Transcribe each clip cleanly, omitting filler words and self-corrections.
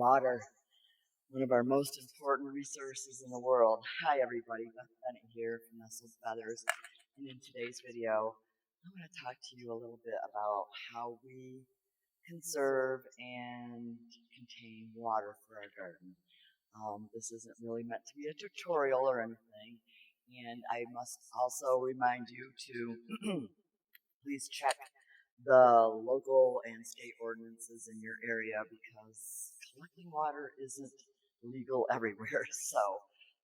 Water, one of our most important resources in the world. Hi everybody, Beth Bennett here from Nestled Feathers, and in today's video, I want to talk to you a little bit about how we conserve and contain water for our garden. This isn't really meant to be a tutorial or anything, and I must also remind you to please check the local and state ordinances in your area because collecting water isn't legal everywhere. So,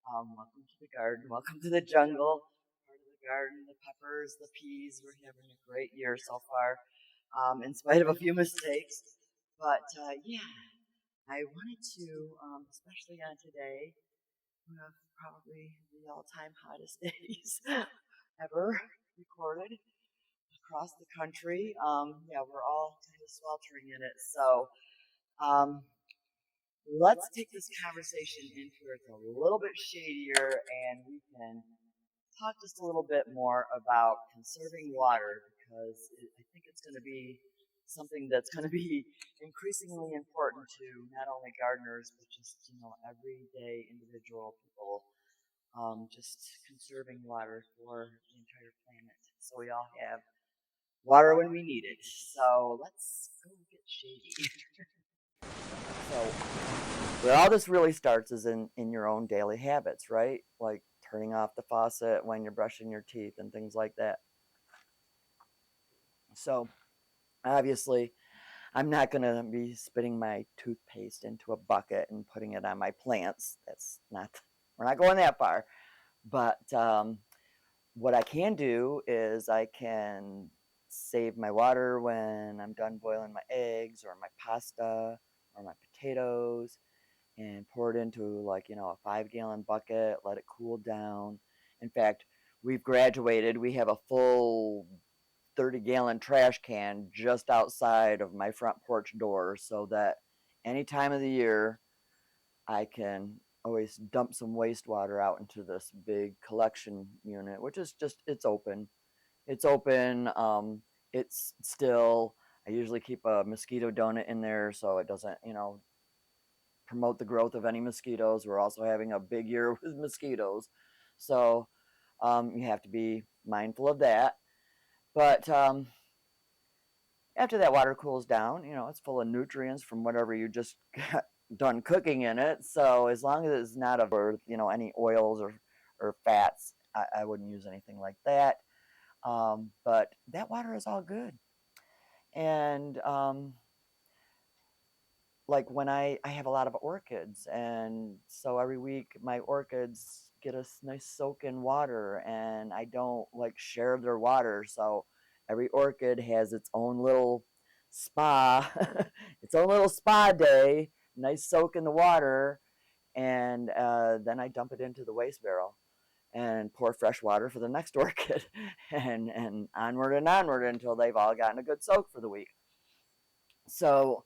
welcome to the garden. Welcome to the jungle. Part of the garden, the peppers, the peas. We're having a great year so far, in spite of a few mistakes. But yeah, I wanted to, especially on today, one of probably the all-time hottest days ever recorded across the country. Yeah, we're all kind of sweltering in it. So um, let's take this conversation into where it's a little bit shadier and we can talk just a little bit more about conserving water because I think it's going to be something that's going to be increasingly important to not only gardeners but just everyday individual people. Just conserving water for the entire planet, so we all have water when we need it. So let's go get shady. So where all this really starts is in your own daily habits, right? Like turning off the faucet when you're brushing your teeth and things like that. So obviously, I'm not going to be spitting my toothpaste into a bucket and putting it on my plants. That's not, we're not going that far. But what I can do is I can save my water when I'm done boiling my eggs or my pasta or my potatoes and pour it into a 5-gallon bucket, let it cool down. In fact, we've graduated. We have a full 30-gallon trash can just outside of my front porch door so that any time of the year I can always dump some wastewater out into this big collection unit, which is just, it's open. It's open. It's still, I usually keep a mosquito donut in there so it doesn't, promote the growth of any mosquitoes. We're also having a big year with mosquitoes. So you have to be mindful of that. But after that water cools down, it's full of nutrients from whatever you just got done cooking in it. So as long as it's not over, any oils or fats, I wouldn't use anything like that. But that water is all good. And like when I have a lot of orchids, and so every week my orchids get a nice soak in water, and I don't like share their water. So every orchid has its own little spa, its own little spa day, nice soak in the water, and then I dump it into the waste barrel and pour fresh water for the next orchid, and onward until they've all gotten a good soak for the week. So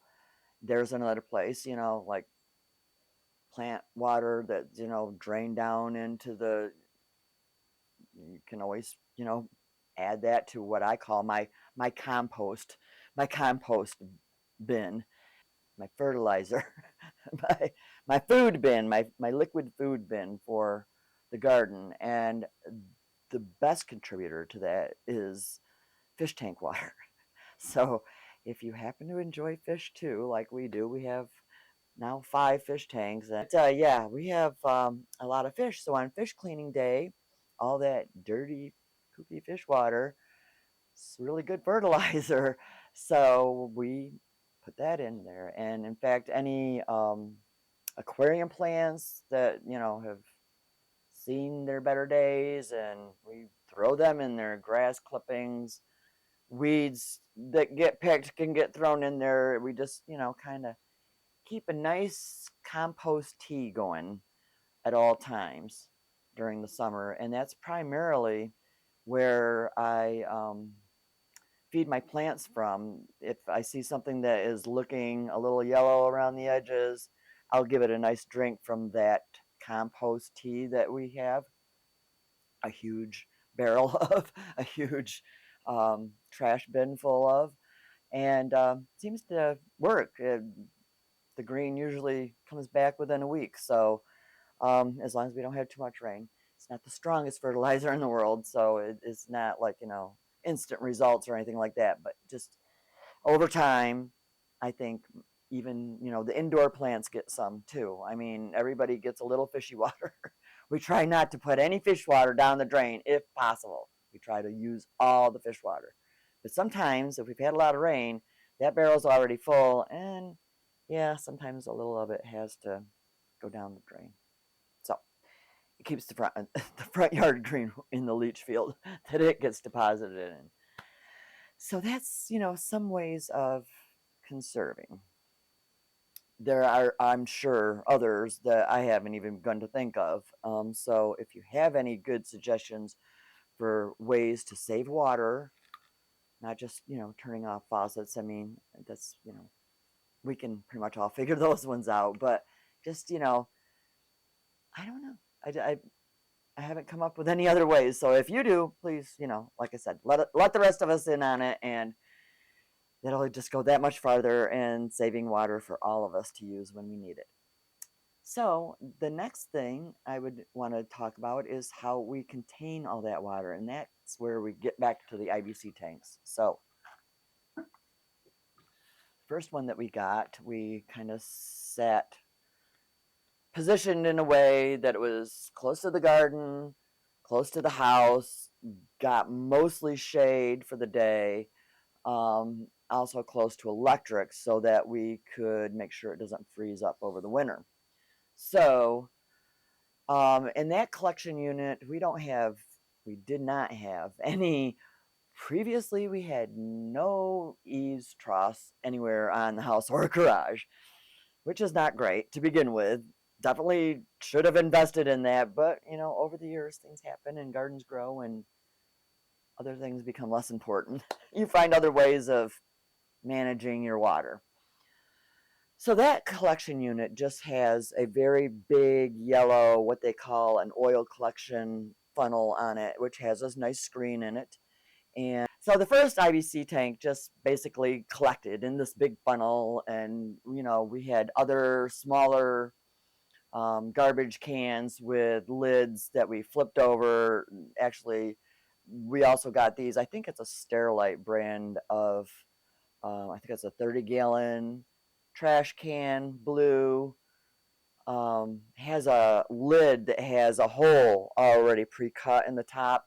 there's another place, like plant water that, drain down into the, you can always, add that to what I call my compost, my compost bin, my fertilizer, my my food bin, my liquid food bin for the garden. And the best contributor to that is fish tank water. So if you happen to enjoy fish too, like we do, we have now 5 fish tanks. And yeah, we have a lot of fish. So on fish cleaning day, all that dirty, poopy fish water, it's really good fertilizer. So we put that in there. And in fact, any aquarium plants that, have seen their better days, and we throw them in there, grass clippings, weeds that get picked can get thrown in there. We just, kind of keep a nice compost tea going at all times during the summer. And that's primarily where I feed my plants from. If I see something that is looking a little yellow around the edges, I'll give it a nice drink from that compost tea that we have, a huge barrel of, a huge trash bin full of, and seems to work. the green usually comes back within a week. So as long as we don't have too much rain. It's not the strongest fertilizer in the world, so it's not like, instant results or anything like that, but just over time, I think even, the indoor plants get some too. I mean, everybody gets a little fishy water. We try not to put any fish water down the drain if possible. We try to use all the fish water. But sometimes, if we've had a lot of rain, that barrel's already full, and yeah, sometimes a little of it has to go down the drain. So it keeps the front the front yard green in the leach field that it gets deposited in. So that's, some ways of conserving. There are, I'm sure, others that I haven't even begun to think of. So if you have any good suggestions for ways to save water, not just, turning off faucets. I mean, that's, we can pretty much all figure those ones out. But just, I don't know. I haven't come up with any other ways. So if you do, please, like I said, let the rest of us in on it, and that'll just go that much farther in saving water for all of us to use when we need it. So the next thing I would want to talk about is how we contain all that water, and that's where we get back to the IBC tanks. So first one that we got, we kind of sat positioned in a way that it was close to the garden, close to the house, got mostly shade for the day, also close to electric so that we could make sure it doesn't freeze up over the winter. So, in that collection unit, we did not have any. Previously, we had no eaves troughs anywhere on the house or garage, which is not great to begin with. Definitely should have invested in that, but over the years things happen and gardens grow and other things become less important. You find other ways of managing your water. So that collection unit just has a very big yellow, what they call an oil collection funnel on it, which has this nice screen in it. And so the first IBC tank just basically collected in this big funnel, and we had other smaller garbage cans with lids that we flipped over. Actually, we also got these. I think it's a Sterilite brand of, I think it's a 30-gallon trash can, blue. Has a lid that has a hole already pre-cut in the top,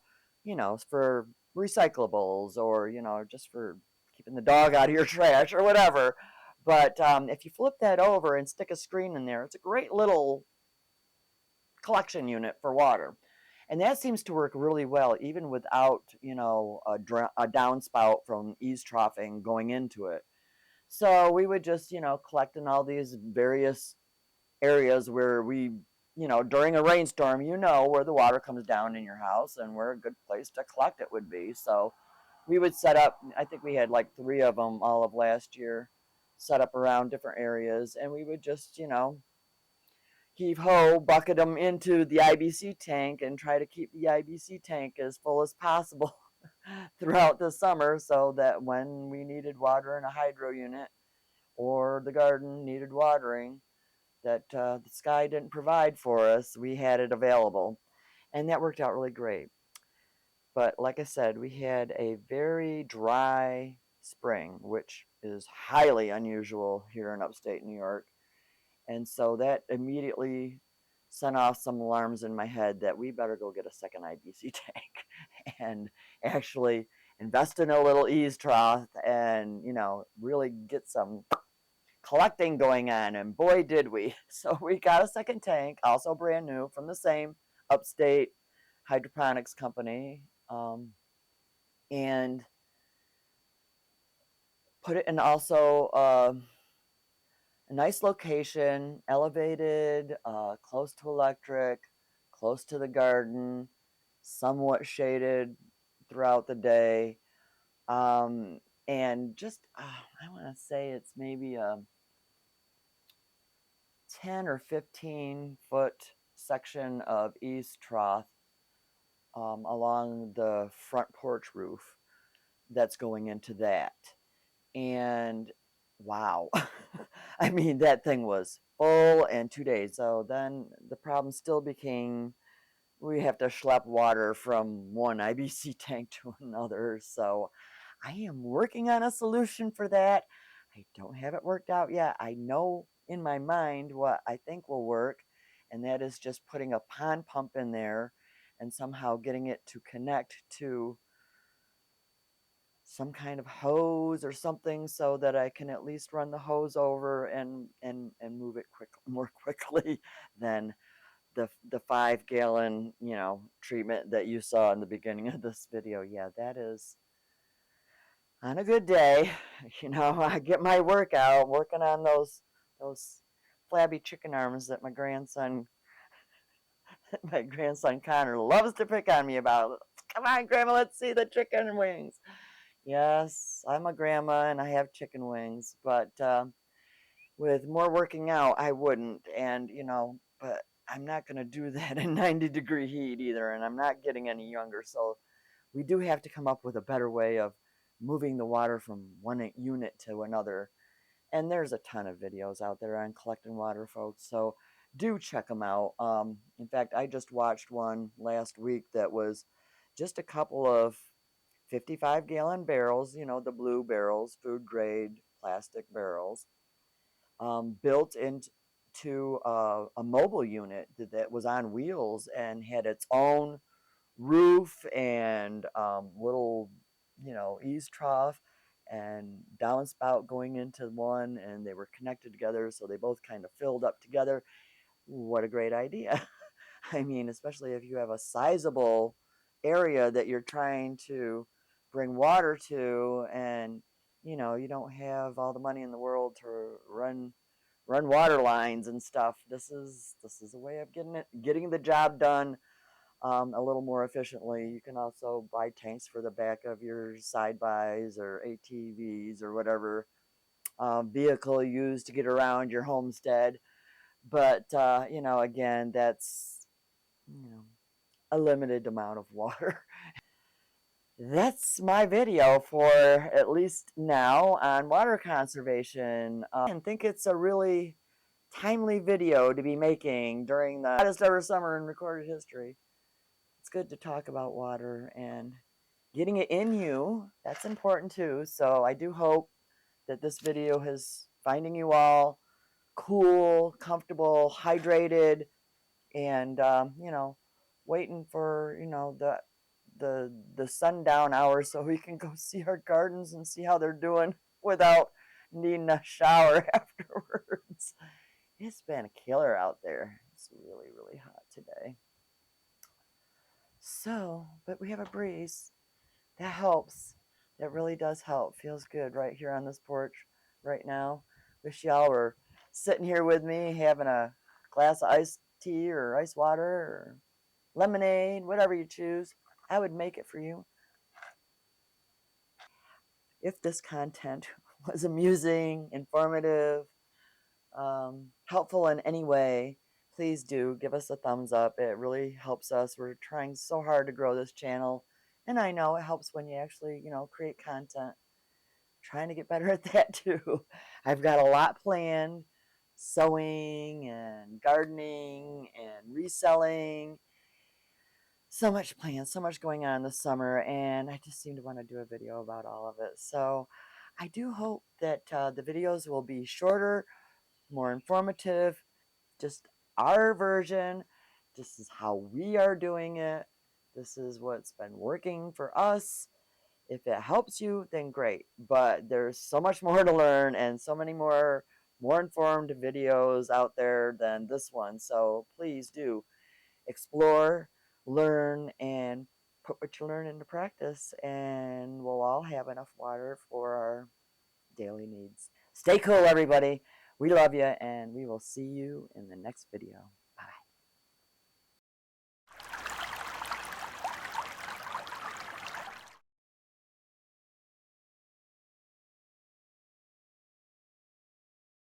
for recyclables or, just for keeping the dog out of your trash or whatever. But if you flip that over and stick a screen in there, it's a great little collection unit for water. And that seems to work really well, even without, a downspout from eaves troughing going into it. So we would just, collect in all these various areas where during a rainstorm, where the water comes down in your house and where a good place to collect it would be. So we would set up, I think we had like 3 of them all of last year, set up around different areas, and we would just, heave ho, bucket them into the IBC tank and try to keep the IBC tank as full as possible throughout the summer so that when we needed water in a hydro unit or the garden needed watering, that the sky didn't provide for us, we had it available. And that worked out really great. But like I said, we had a very dry spring, which is highly unusual here in upstate New York. And so that immediately sent off some alarms in my head that we better go get a second IBC tank and actually invest in a little eaves trough and, really get some collecting going on. And boy, did we. So we got a second tank, also brand new from the same upstate hydroponics company, and put it in also a nice location, elevated, close to electric, close to the garden, somewhat shaded throughout the day. And just, I want to say it's maybe a 10 or 15-foot section of eaves trough along the front porch roof that's going into that. And Wow. I mean, that thing was full in 2 days. So then the problem still became we have to schlep water from one IBC tank to another. So I am working on a solution for that. I don't have it worked out yet. I know in my mind what I think will work, and that is just putting a pond pump in there and somehow getting it to connect to some kind of hose or something so that I can at least run the hose over and move it more quickly than the 5 gallon, treatment that you saw in the beginning of this video. Yeah, that is on a good day. I get my workout working on those flabby chicken arms that my grandson Connor loves to pick on me about. Come on, Grandma, let's see the chicken wings. Yes, I'm a grandma and I have chicken wings, but with more working out, I wouldn't. And, but I'm not going to do that in 90-degree heat either. And I'm not getting any younger. So we do have to come up with a better way of moving the water from one unit to another. And there's a ton of videos out there on collecting water, folks. So do check them out. In fact, I just watched one last week that was just a couple of 55-gallon barrels, the blue barrels, food grade plastic barrels, built into a mobile unit that was on wheels and had its own roof and little, ease trough and downspout going into one, and they were connected together, so they both kind of filled up together. What a great idea. I mean, especially if you have a sizable area that you're trying to bring water to, and you don't have all the money in the world to run water lines and stuff. This is a way of getting the job done a little more efficiently. You can also buy tanks for the back of your side bys or ATVs or whatever vehicle you use to get around your homestead. But again, that's you know a limited amount of water. That's my video for at least now on water conservation. And think it's a really timely video to be making during the hottest ever summer in recorded history. It's good to talk about water and getting it in you. That's important too. So I do hope that this video is finding you all cool, comfortable, hydrated, and waiting for the sundown hours so we can go see our gardens and see how they're doing without needing a shower afterwards. It's been a killer out there. It's really, really hot today. So, but we have a breeze. That helps. That really does help. Feels good right here on this porch right now. Wish y'all were sitting here with me having a glass of iced tea or ice water or lemonade, whatever you choose. I would make it for you. If this content was amusing, informative, helpful in any way, please do give us a thumbs up. It really helps us. We're trying so hard to grow this channel. And I know it helps when you actually, create content. Trying to get better at that too. I've got a lot planned, sewing and gardening and reselling. So much planned, so much going on this summer, and I just seem to want to do a video about all of it. So I do hope that the videos will be shorter, more informative, just our version. This is how we are doing it. This is what's been working for us. If it helps you, then great. But there's so much more to learn and so many more informed videos out there than this one. So please do explore, learn, and put what you learn into practice, and we'll all have enough water for our daily needs. Stay cool, everybody. We love you, and we will see you in the next video.